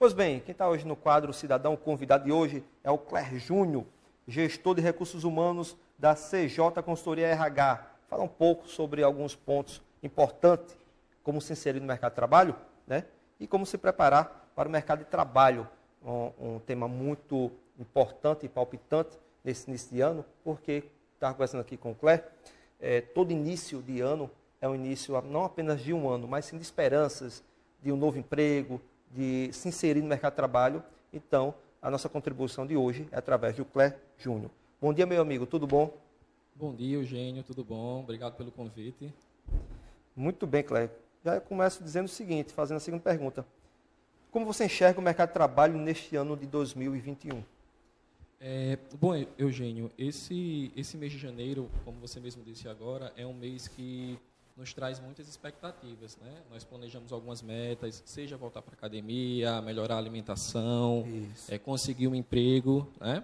Pois bem, quem está hoje no quadro Cidadão, o convidado de hoje é o Cler Júnior, gestor de recursos humanos da CJ Consultoria RH. Fala um pouco sobre alguns pontos importantes, como se inserir no mercado de trabalho, né? E como se preparar para o mercado de trabalho. Um tema muito importante e palpitante nesse início de ano, porque, estava conversando aqui com o Cler, todo início de ano é um início não apenas de um ano, mas sim de esperanças, de um novo emprego, de se inserir no mercado de trabalho. Então, a nossa contribuição de hoje é através do Cler Júnior. Bom dia, meu amigo, tudo bom? Bom dia, Eugênio, tudo bom? Obrigado pelo convite. Muito bem, Cler. Já começo dizendo o seguinte, fazendo a segunda pergunta. Como você enxerga o mercado de trabalho neste ano de 2021? Bom, Eugênio, esse mês de janeiro, como você mesmo disse agora, é um mês que nos traz muitas expectativas, né? Nós planejamos algumas metas, seja voltar para a academia, melhorar a alimentação, conseguir um emprego, né?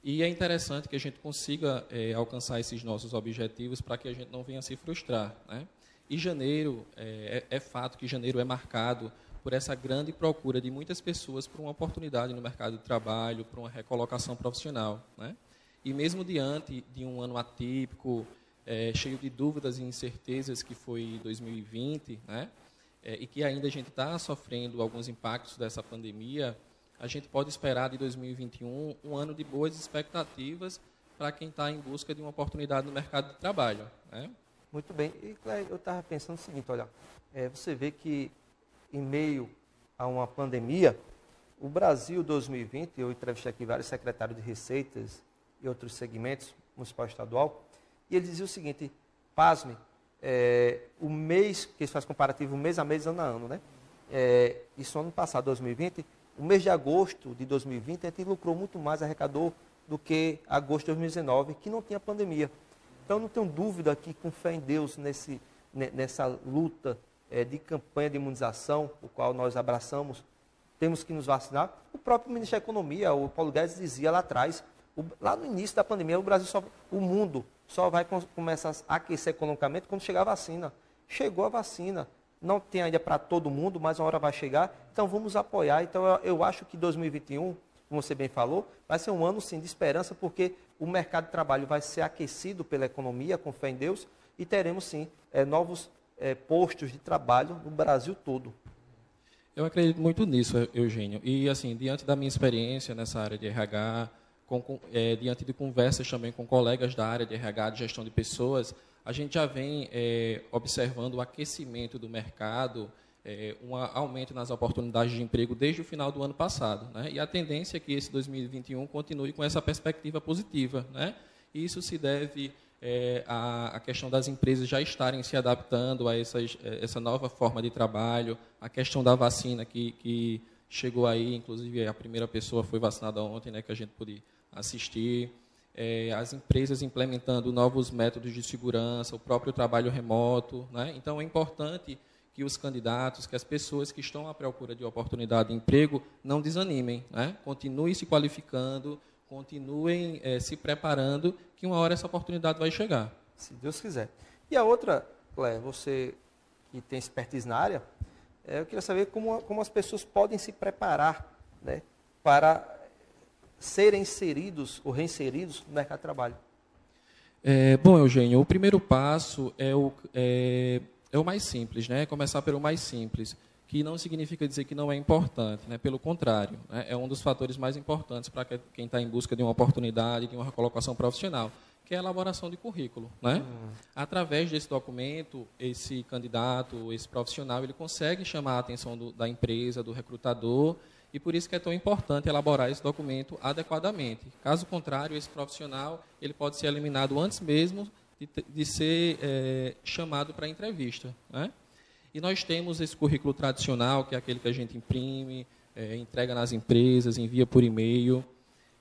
E é interessante que a gente consiga alcançar esses nossos objetivos para que a gente não venha se frustrar, né? E janeiro, é fato que janeiro é marcado por essa grande procura de muitas pessoas por uma oportunidade no mercado de trabalho, por uma recolocação profissional, né? E mesmo diante de um ano atípico, cheio de dúvidas e incertezas que foi 2020, né? E que ainda a gente está sofrendo alguns impactos dessa pandemia, a gente pode esperar de 2021 um ano de boas expectativas para quem está em busca de uma oportunidade no mercado de trabalho, né? Muito bem. E, Cler, eu estava pensando o seguinte, olha, você vê que em meio a uma pandemia, o Brasil 2020, eu entrevistei aqui vários secretários de receitas e outros segmentos, municipal e estadual, e ele dizia o seguinte, pasme, o mês, que eles fazem comparativo mês a mês, ano a ano, né? Isso ano passado, 2020, o mês de agosto de 2020, a gente lucrou muito mais, arrecadou, do que agosto de 2019, que não tinha pandemia. Então, não tenho dúvida que, com fé em Deus, nessa luta de campanha de imunização, o qual nós abraçamos, temos que nos vacinar. O próprio ministro da Economia, o Paulo Guedes, dizia lá atrás, lá no início da pandemia, o mundo só vai começar a aquecer economicamente quando chegar a vacina. Chegou a vacina. Não tem ainda para todo mundo, mas uma hora vai chegar. Então, vamos apoiar. Então, eu acho que 2021, como você bem falou, vai ser um ano, sim, de esperança, porque o mercado de trabalho vai ser aquecido pela economia, com fé em Deus, e teremos, sim, novos postos de trabalho no Brasil todo. Eu acredito muito nisso, Eugênio. E, assim, diante da minha experiência nessa área de RH, diante de conversas também com colegas da área de RH, de gestão de pessoas, a gente já vem observando o aquecimento do mercado, um aumento nas oportunidades de emprego desde o final do ano passado, né? E a tendência é que esse 2021 continue com essa perspectiva positiva, né? E isso se deve à questão das empresas já estarem se adaptando a essa nova forma de trabalho, a questão da vacina que chegou aí, inclusive a primeira pessoa foi vacinada ontem, né, que a gente pôde assistir, as empresas implementando novos métodos de segurança, o próprio trabalho remoto, né? Então, é importante que os candidatos, que as pessoas que estão à procura de oportunidade de emprego não desanimem, né? Continuem se qualificando, continuem se preparando, que uma hora essa oportunidade vai chegar. Se Deus quiser. E a outra, Cler, você que tem expertise na área, eu queria saber como as pessoas podem se preparar, né, para serem inseridos ou reinseridos no mercado de trabalho. Bom, Eugênio, o primeiro passo é o mais simples, né? Começar pelo mais simples, que não significa dizer que não é importante, né? Pelo contrário, né? É um dos fatores mais importantes para quem está em busca de uma oportunidade, de uma recolocação profissional, que é a elaboração de currículo, né? Através desse documento, esse candidato, esse profissional, ele consegue chamar a atenção da empresa, do recrutador, e por isso que é tão importante elaborar esse documento adequadamente. Caso contrário, esse profissional ele pode ser eliminado antes mesmo de ser chamado para a entrevista, né? E nós temos esse currículo tradicional, que é aquele que a gente imprime, entrega nas empresas, envia por e-mail.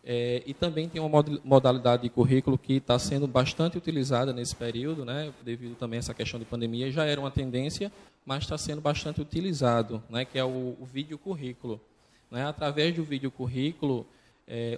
E também tem uma modalidade de currículo que está sendo bastante utilizada nesse período, né, devido também a essa questão de pandemia. Já era uma tendência, mas está sendo bastante utilizado, né, que é o vídeo currículo. Né? Através do vídeo currículo,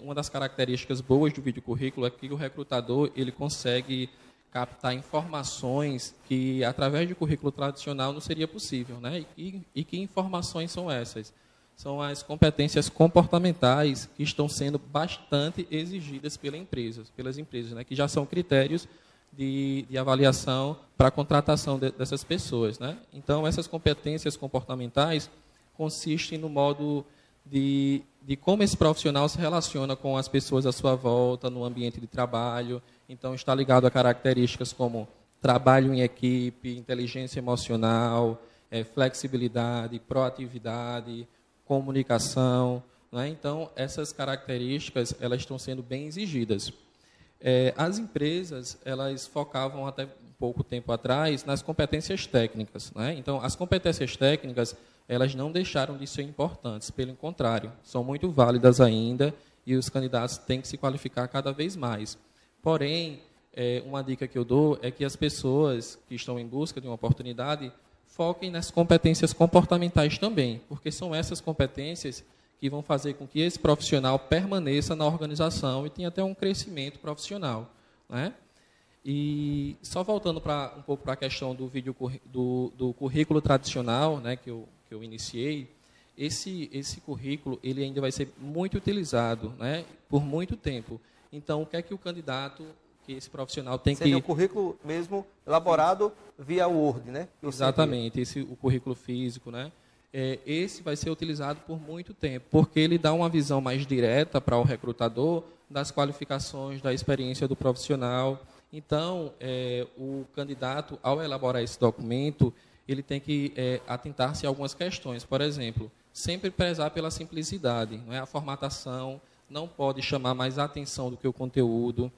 uma das características boas do vídeo currículo é que o recrutador ele consegue captar informações que, através de currículo tradicional, não seria possível. Né? E que informações são essas? são as competências comportamentais que estão sendo bastante exigidas pelas empresas, né, que já são critérios de avaliação para a contratação dessas pessoas, né? Então, essas competências comportamentais consistem no modo de como esse profissional se relaciona com as pessoas à sua volta, no ambiente de trabalho. Então, está ligado a características como trabalho em equipe, inteligência emocional, flexibilidade, proatividade, comunicação, né? Então, essas características elas estão sendo bem exigidas. As empresas elas focavam até um pouco tempo atrás nas competências técnicas, né? Então, as competências técnicas elas não deixaram de ser importantes, pelo contrário, são muito válidas ainda e os candidatos têm que se qualificar cada vez mais. Porém, uma dica que eu dou é que as pessoas que estão em busca de uma oportunidade foquem nas competências comportamentais também, porque são essas competências que vão fazer com que esse profissional permaneça na organização e tenha até um crescimento profissional, né? E só voltando um pouco para a questão do do currículo tradicional, né, que eu iniciei, esse currículo ele ainda vai ser muito utilizado, né, por muito tempo. Então, o que é que o candidato, que esse profissional tem Seria o currículo mesmo elaborado via Word, né? Exatamente, o currículo físico, né? Esse vai ser utilizado por muito tempo, porque ele dá uma visão mais direta para o recrutador das qualificações, da experiência do profissional. Então, o candidato, ao elaborar esse documento, ele tem que atentar-se a algumas questões. Por exemplo, sempre prezar pela simplicidade, não é? A formatação não pode chamar mais a atenção do que o conteúdo.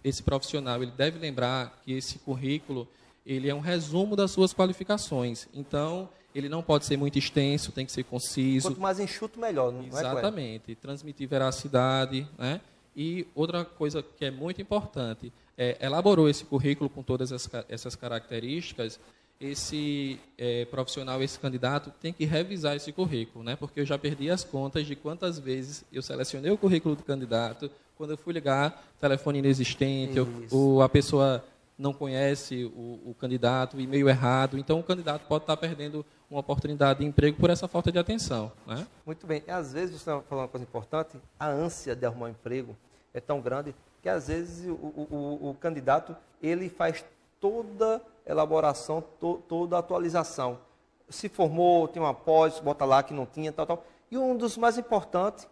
Esse profissional ele deve lembrar que esse currículo ele é um resumo das suas qualificações. Então, ele não pode ser muito extenso, tem que ser conciso. Quanto mais enxuto, melhor. Não Exatamente. Transmitir veracidade, né? E outra coisa que é muito importante, elaborou esse currículo com todas essas características, esse profissional, esse candidato, tem que revisar esse currículo, né? Porque eu já perdi as contas de quantas vezes eu selecionei o currículo do candidato, quando eu fui ligar, telefone inexistente, ou a pessoa não conhece o candidato, o e-mail errado. Então, o candidato pode estar perdendo uma oportunidade de emprego por essa falta de atenção, né? Muito bem. Às vezes, você está falando uma coisa importante, a ânsia de arrumar um emprego é tão grande que, às vezes, o candidato ele faz toda elaboração, toda atualização. Se formou, tem uma pós, bota lá que não tinha, tal. E um dos mais importantes,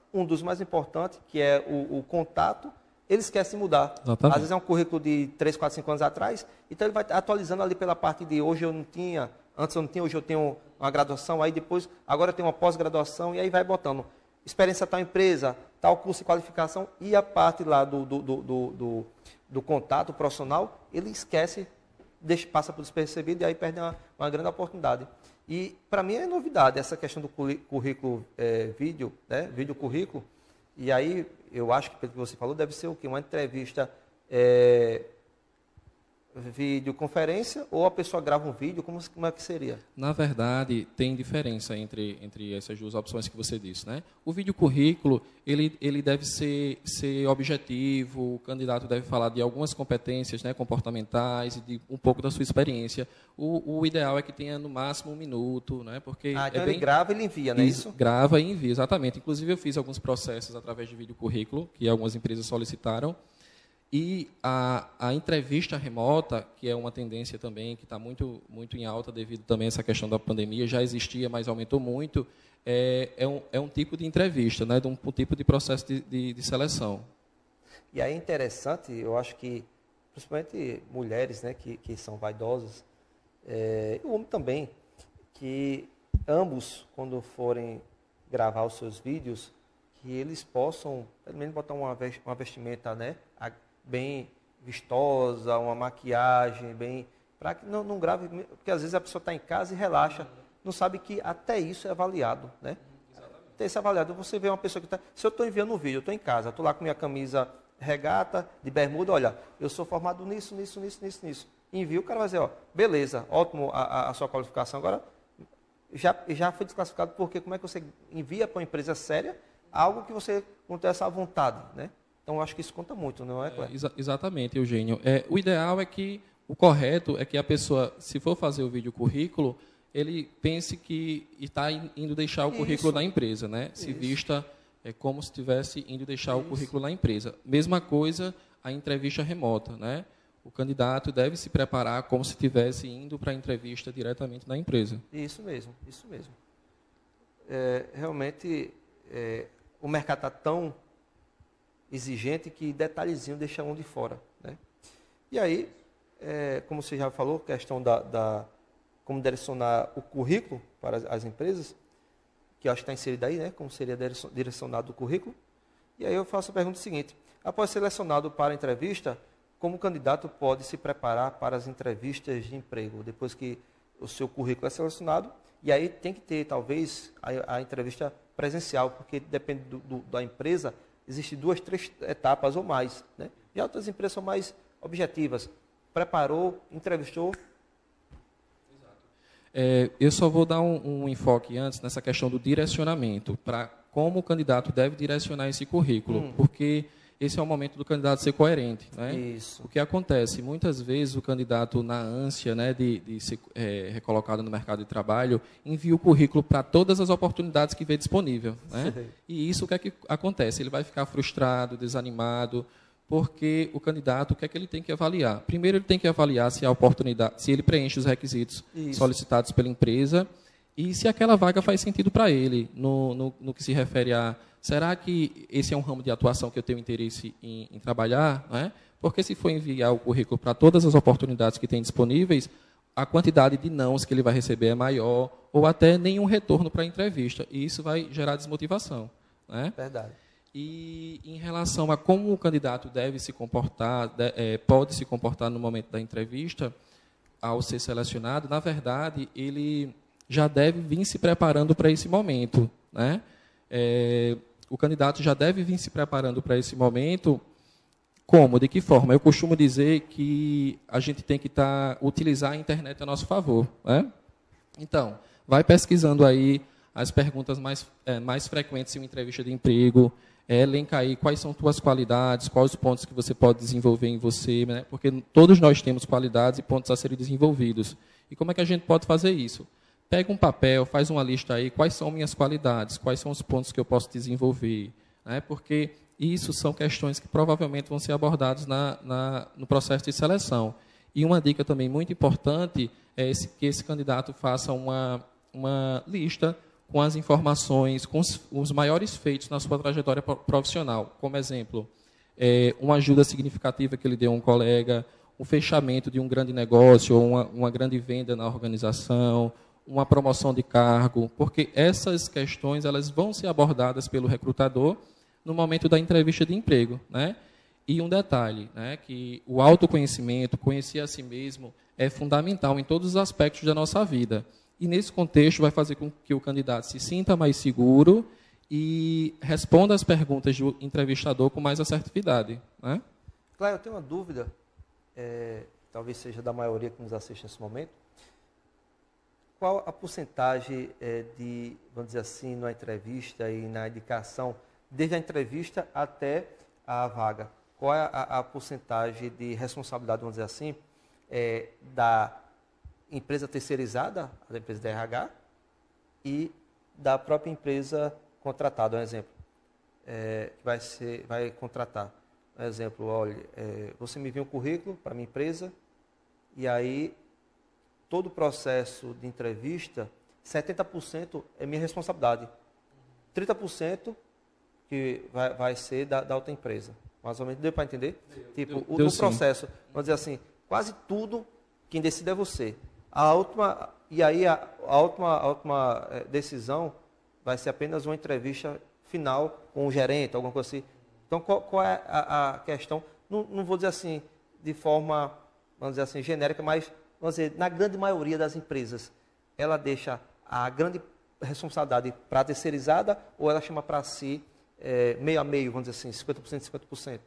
que é o contato, ele esquece de mudar. Exatamente. Às vezes é um currículo de 3, 4, 5 anos atrás, então ele vai atualizando ali pela parte de hoje eu não tinha, antes eu não tinha, hoje eu tenho uma graduação, aí depois, agora eu tenho uma pós-graduação, e aí vai botando experiência tal empresa, tal curso de qualificação, e a parte lá do contato profissional, ele esquece, passa por despercebido, e aí perde uma grande oportunidade. E, para mim, é novidade essa questão do currículo vídeo, né? Vídeo currículo. E aí, eu acho que, pelo que você falou, deve ser o quê? Uma entrevista videoconferência ou a pessoa grava um vídeo? Como é que seria? Na verdade, tem diferença entre essas duas opções que você disse, né? O vídeo currículo, ele deve ser objetivo, o candidato deve falar de algumas competências, né, comportamentais e de um pouco da sua experiência. O ideal é que tenha no máximo 1 minuto, né? Porque então ele grava e ele envia, não é isso? Grava e envia, exatamente. Inclusive, eu fiz alguns processos através de vídeo currículo, que algumas empresas solicitaram. E a entrevista remota, que é uma tendência também que está muito, muito em alta devido também a essa questão da pandemia, já existia, mas aumentou muito, é um tipo de entrevista, né, de um tipo de processo de seleção. E aí é interessante, eu acho que, principalmente mulheres, né, que são vaidosas, e o homem também, que ambos, quando forem gravar os seus vídeos, que eles possam, pelo menos, botar uma vestimenta, né, bem vistosa, uma maquiagem, bem... para que não grave, porque às vezes a pessoa está em casa e relaxa, não sabe que até isso é avaliado, né? Tem isso avaliado. Você vê uma pessoa que está... Se eu estou enviando um vídeo, eu estou em casa, estou lá com minha camisa regata, de bermuda, olha, eu sou formado nisso. Envio, o cara vai dizer, ó, beleza, ótimo a sua qualificação, agora já foi desclassificado, porque como é que você envia para uma empresa séria algo que você não tem essa vontade, né? Então, eu acho que isso conta muito, não é, Cléber? Exatamente, Eugênio. O ideal é que, o correto é que a pessoa, se for fazer o vídeo currículo, ele pense que está indo deixar o currículo na empresa, né? Se vista como se estivesse indo deixar o currículo na empresa. Mesma coisa a entrevista remota, né? O candidato deve se preparar como se estivesse indo para a entrevista diretamente na empresa. Isso mesmo, isso mesmo. Realmente, o mercado está tão exigente que detalhezinho deixa um de fora, né? E aí, como você já falou, questão como direcionar o currículo para as empresas, que eu acho que está inserido aí, né? Como seria direcionado o currículo. E aí eu faço a pergunta seguinte: após ser selecionado para a entrevista, como o candidato pode se preparar para as entrevistas de emprego, depois que o seu currículo é selecionado? E aí tem que ter, talvez, a entrevista presencial, porque depende da empresa, existem 2, 3 etapas ou mais, né? E outras empresas são mais objetivas. Preparou, entrevistou. Eu só vou dar um enfoque antes nessa questão do direcionamento, para como o candidato deve direcionar esse currículo, porque esse é o momento do candidato ser coerente, né? Isso. O que acontece? Muitas vezes o candidato, na ânsia, né, de ser recolocado no mercado de trabalho, envia o currículo para todas as oportunidades que vê disponível, né? E isso, o que é que acontece? Ele vai ficar frustrado, desanimado, porque o candidato, o que é que ele tem que avaliar? Primeiro, ele tem que avaliar se a oportunidade, se ele preenche os requisitos solicitados pela empresa e se aquela vaga faz sentido para ele, no que se refere a: será que esse é um ramo de atuação que eu tenho interesse em trabalhar? Né? Porque se for enviar o currículo para todas as oportunidades que tem disponíveis, a quantidade de nãos que ele vai receber é maior, ou até nenhum retorno para a entrevista, e isso vai gerar desmotivação. Né? Verdade. E em relação a como o candidato deve se comportar, pode se comportar no momento da entrevista, ao ser selecionado, na verdade, ele já deve vir se preparando para esse momento. Né? O candidato já deve vir se preparando para esse momento. Como? De que forma? Eu costumo dizer que a gente tem que utilizar a internet a nosso favor. Né? Então, vai pesquisando aí as perguntas mais frequentes em uma entrevista de emprego, elenca aí quais são suas qualidades, quais os pontos que você pode desenvolver em você, né? Porque todos nós temos qualidades e pontos a serem desenvolvidos. E como é que a gente pode fazer isso? Pega um papel, faz uma lista aí, quais são minhas qualidades, quais são os pontos que eu posso desenvolver, né? Porque isso são questões que provavelmente vão ser abordadas no processo de seleção. E uma dica também muito importante é que esse candidato faça uma lista com as informações, com os maiores feitos na sua trajetória profissional. Como exemplo, uma ajuda significativa que ele deu a um colega, o fechamento de um grande negócio ou uma grande venda na organização, uma promoção de cargo, porque essas questões elas vão ser abordadas pelo recrutador no momento da entrevista de emprego. Né? E um detalhe, né, que o autoconhecimento, conhecer a si mesmo, é fundamental em todos os aspectos da nossa vida. E, nesse contexto, vai fazer com que o candidato se sinta mais seguro e responda às perguntas do entrevistador com mais assertividade. Né? Claro, eu tenho uma dúvida, talvez seja da maioria que nos assiste nesse momento. Qual a porcentagem vamos dizer assim, na entrevista e na indicação, desde a entrevista até a vaga? Qual é a porcentagem de responsabilidade, vamos dizer assim, da empresa terceirizada, a empresa da RH, e da própria empresa contratada? Um exemplo, que vai contratar. Um exemplo, olha, você me envia um currículo para a minha empresa, e aí todo o processo de entrevista, 70% é minha responsabilidade. 30% que vai ser da outra empresa. Mais ou menos, deu para entender? O processo, vamos dizer assim, quase tudo quem decide é você. A última decisão vai ser apenas uma entrevista final com o gerente, alguma coisa assim. Então, qual é a questão? Não vou dizer assim de forma, vamos dizer assim, genérica, mas, vamos dizer, na grande maioria das empresas, ela deixa a grande responsabilidade para a terceirizada ou ela chama para si meio a meio, vamos dizer assim, 50%, 50%?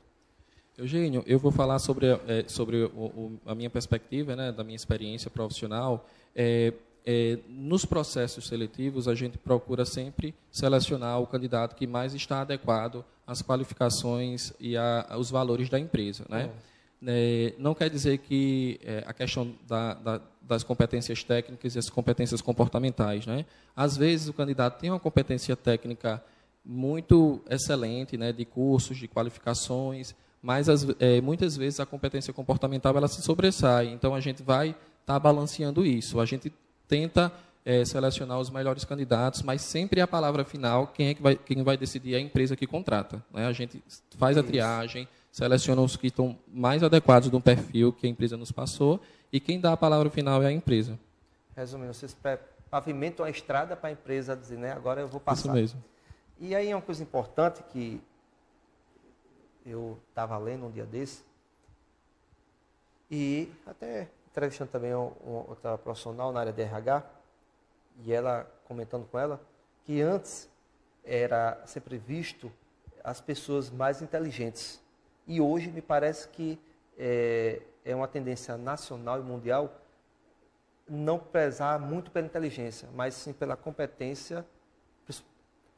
Eugênio, eu vou falar sobre a minha perspectiva, né, da minha experiência profissional. Nos processos seletivos, a gente procura sempre selecionar o candidato que mais está adequado às qualificações e aos valores da empresa. Né? Não quer dizer que a questão das competências técnicas e as competências comportamentais, né? Às vezes o candidato tem uma competência técnica muito excelente, né, de cursos, de qualificações, mas muitas vezes a competência comportamental ela se sobressai. Então a gente vai estar balanceando isso. A gente tenta selecionar os melhores candidatos, mas sempre a palavra final, quem vai decidir é a empresa que contrata, né? A gente faz a triagem, seleciona os que estão mais adequados do perfil que a empresa nos passou, e quem dá a palavra final é a empresa. Resumindo, vocês pavimentam a estrada para a empresa dizer, né, agora eu vou passar. Isso mesmo. E aí uma coisa importante que eu estava lendo um dia desse, e até entrevistando também outra profissional na área de RH, e ela comentando com ela, que antes era sempre visto as pessoas mais inteligentes. E hoje me parece que é uma tendência nacional e mundial não prezar muito pela inteligência, mas sim pela competência,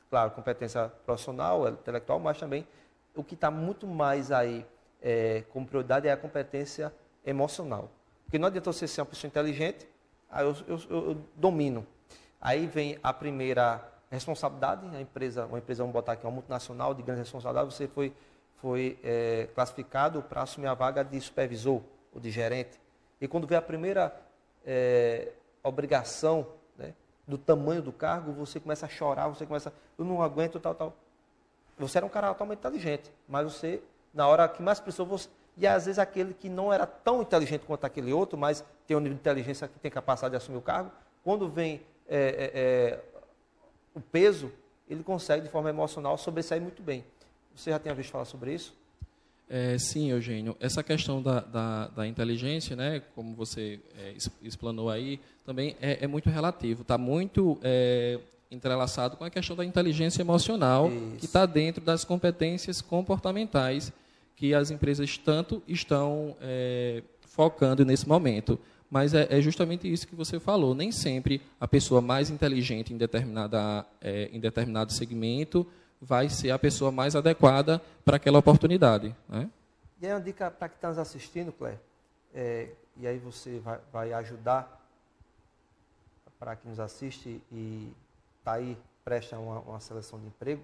claro, competência profissional, intelectual, mas também o que está muito mais aí como prioridade é a competência emocional. Porque não adianta você ser uma pessoa inteligente, aí eu domino. Aí vem a primeira responsabilidade, uma empresa, vamos botar aqui, uma multinacional de grande responsabilidade, você foi classificado para assumir a vaga de supervisor ou de gerente. E quando vem a primeira obrigação, né, do tamanho do cargo, você começa a chorar, eu não aguento, tal. Você era um cara totalmente inteligente, mas você, na hora que mais precisou, e às vezes aquele que não era tão inteligente quanto aquele outro, mas tem um nível de inteligência que tem capacidade de assumir o cargo, quando vem o peso, ele consegue, de forma emocional, sobressair muito bem. Você já tinha visto falar sobre isso? Sim, Eugênio. Essa questão da inteligência, né, como você explanou aí, também é muito relativo. Está muito entrelaçado com a questão da inteligência emocional, isso, que está dentro das competências comportamentais que as empresas tanto estão focando nesse momento. Mas é justamente isso que você falou. Nem sempre a pessoa mais inteligente em determinado segmento vai ser a pessoa mais adequada para aquela oportunidade, né? E aí uma dica para quem está nos assistindo, Cléber, e aí você vai ajudar para quem nos assiste e está aí, presta uma seleção de emprego,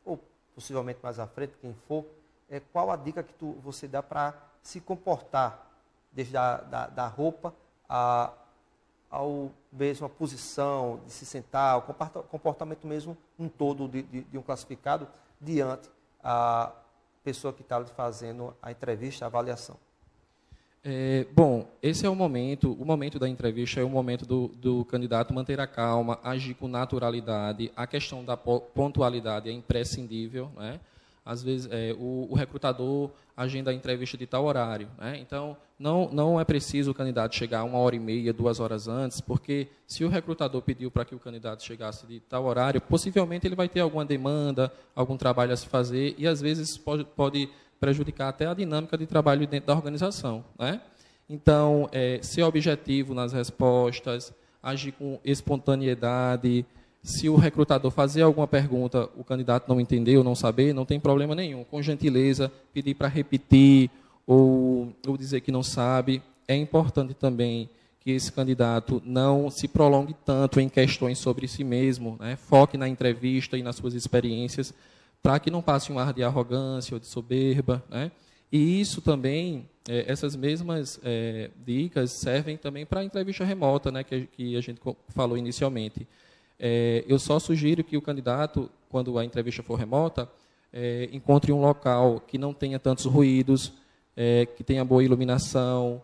ou possivelmente mais à frente, quem for, qual a dica que você dá para se comportar, desde da roupa ao mesmo a posição de se sentar, o comportamento mesmo um todo de um classificado diante a pessoa que está fazendo a entrevista, a avaliação? Bom, esse é o momento da entrevista é o momento do candidato manter a calma, agir com naturalidade. A questão da pontualidade é imprescindível, né? Às vezes, o recrutador agenda a entrevista de tal horário, né? Então, não é preciso o candidato chegar 1h30, 2 horas antes, porque se o recrutador pediu para que o candidato chegasse de tal horário, possivelmente ele vai ter alguma demanda, algum trabalho a se fazer, e às vezes pode prejudicar até a dinâmica de trabalho dentro da organização, né? Então, ser objetivo nas respostas, agir com espontaneidade. Se o recrutador fazer alguma pergunta, o candidato não entender ou não saber, não tem problema nenhum. Com gentileza, pedir para repetir ou dizer que não sabe. É importante também que esse candidato não se prolongue tanto em questões sobre si mesmo, né? Foque na entrevista e nas suas experiências, para que não passe um ar de arrogância ou de soberba, né? E isso também, essas mesmas dicas servem também para a entrevista remota, né, que a gente falou inicialmente. Eu só sugiro que o candidato, quando a entrevista for remota, encontre um local que não tenha tantos ruídos, que tenha boa iluminação,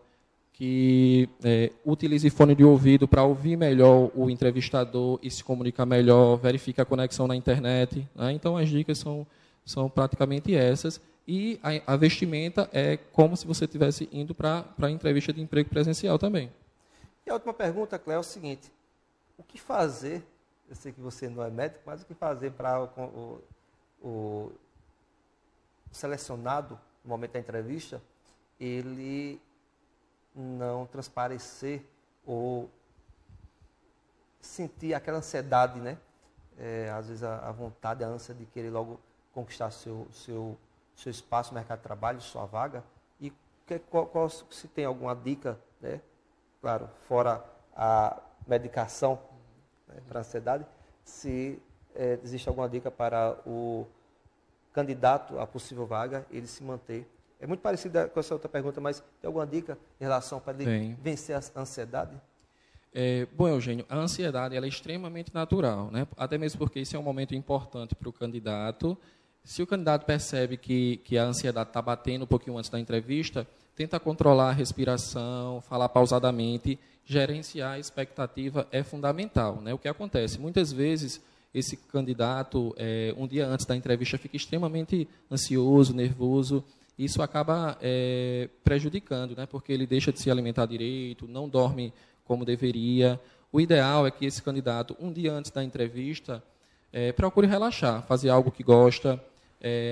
que utilize fone de ouvido para ouvir melhor o entrevistador e se comunicar melhor, verifique a conexão na internet, né? Então, as dicas são praticamente essas. E a vestimenta é como se você estivesse indo para a entrevista de emprego presencial também. E a última pergunta, Cléo, é o seguinte: o que fazer, eu sei que você não é médico, mas o que fazer para o selecionado, no momento da entrevista, ele não transparecer ou sentir aquela ansiedade, né? Às vezes a vontade, a ânsia de querer logo conquistar seu espaço no mercado de trabalho, sua vaga, e Se tem alguma dica, né? Claro, fora a medicação, né, para a ansiedade, se existe alguma dica para o candidato à possível vaga, ele se manter. É muito parecida com essa outra pergunta, mas tem alguma dica em relação para ele vencer a ansiedade? Bom, Eugênio, a ansiedade ela é extremamente natural, né? Até mesmo porque esse é um momento importante para o candidato. Se o candidato percebe que a ansiedade está batendo um pouquinho antes da entrevista, tenta controlar a respiração, falar pausadamente, gerenciar a expectativa é fundamental, né? O que acontece? Muitas vezes, esse candidato, um dia antes da entrevista, fica extremamente ansioso, nervoso. Isso acaba prejudicando, né? Porque ele deixa de se alimentar direito, não dorme como deveria. O ideal é que esse candidato, um dia antes da entrevista, procure relaxar, fazer algo que gosta,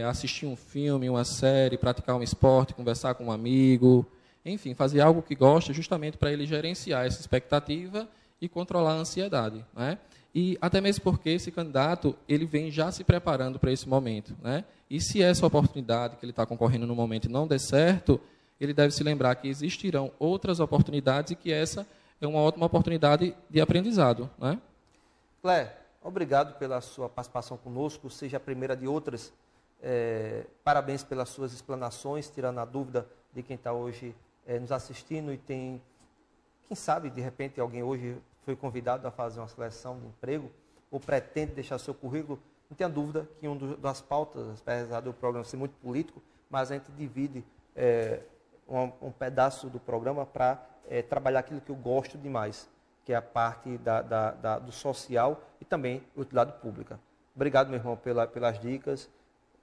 assistir um filme, uma série, praticar um esporte, conversar com um amigo, enfim, fazer algo que gosta justamente para ele gerenciar essa expectativa e controlar a ansiedade, né? E até mesmo porque esse candidato ele vem já se preparando para esse momento, né? E se essa oportunidade que ele está concorrendo no momento não der certo, ele deve se lembrar que existirão outras oportunidades e que essa é uma ótima oportunidade de aprendizado, né? Clé, obrigado pela sua participação conosco, seja a primeira de outras. Parabéns pelas suas explanações, tirando a dúvida de quem está hoje nos assistindo e tem, quem sabe, de repente, alguém hoje foi convidado a fazer uma seleção de emprego ou pretende deixar seu currículo. Não tenha dúvida que uma das pautas, apesar do programa ser muito político, mas a gente divide um pedaço do programa para trabalhar aquilo que eu gosto demais, que é a parte do social e também a utilidade pública. Obrigado, meu irmão, pelas dicas,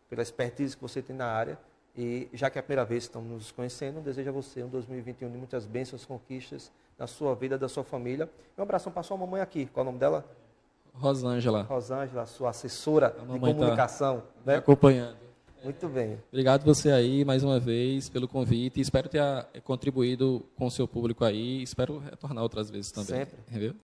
pela expertise que você tem na área. E já que é a primeira vez que estamos nos conhecendo, desejo a você um 2021 de muitas bênçãos, conquistas na sua vida, da sua família. Um abração para a sua mamãe aqui. Qual é o nome dela? Rosângela. Rosângela, sua assessora de comunicação. Tá me acompanhando. Muito bem. Obrigado você aí, mais uma vez, pelo convite. Espero ter contribuído com o seu público aí. Espero retornar outras vezes também. Sempre. Entendeu?